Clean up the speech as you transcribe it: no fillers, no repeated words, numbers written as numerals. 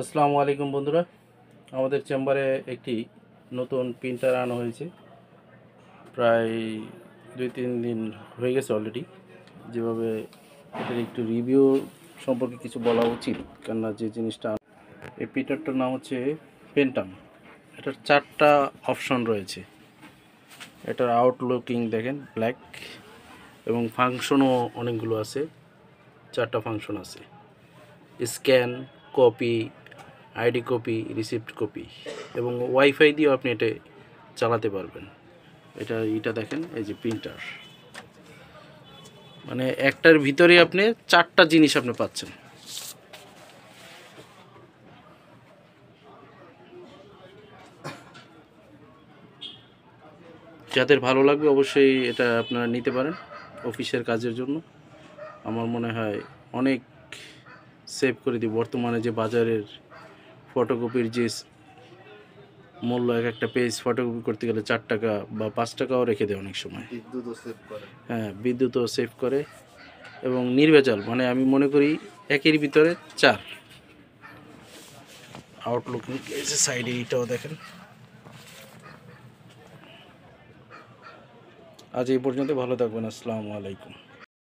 আসসালামু আলাইকুম বন্ধুরা, আমাদের চেম্বারে একটি নতুন প্রিন্টার আনা হয়েছে। প্রায় 2-3 দিন হয়ে গেছে অলরেডি। যেভাবে এটার একটু রিভিউ সম্পর্কে কিছু বলা উচিত, কেননা যে জিনিসটা, এই প্রিন্টারটার নাম হচ্ছে পেন্টাম। এটার 4টা অপশন রয়েছে। এটার আউটলুকিং দেখেন ব্ল্যাক, এবং ফাংশনও অনেকগুলো আছে। 4টা ফাংশন আছে: scan, copy, ID copy, receipt copy, এবং ওয়াইফাই দিয়েও আপনি এটা চালাতে পারবেন। এটা দেখেন, এই যে প্রিন্টার, মানে একটার ভিতরে আপনি 4টা জিনিস আপনি পাচ্ছেন। যাদের ভালো লাগবে অবশ্যই এটা আপনারা নিতে পারেন অফিসের কাজের জন্য। আমার মনে হয় অনেক সেভ করে দিই। বর্তমানে যে বাজারের ফটোকপির যে মূল্য, একটা পেজ ফটোকপি করতে গেলে 4 টাকা বা 5 টাকাও রেখে দেয় অনেক সময়। হ্যাঁ, বিদ্যুৎও সেভ করে এবং নির্ভেজাল। মানে আমি মনে করি একের ভিতরে 4। আউটলুক সাইডে এইটাও দেখেন। আজ এই পর্যন্ত, ভালো থাকবেন। আসসালামু আলাইকুম।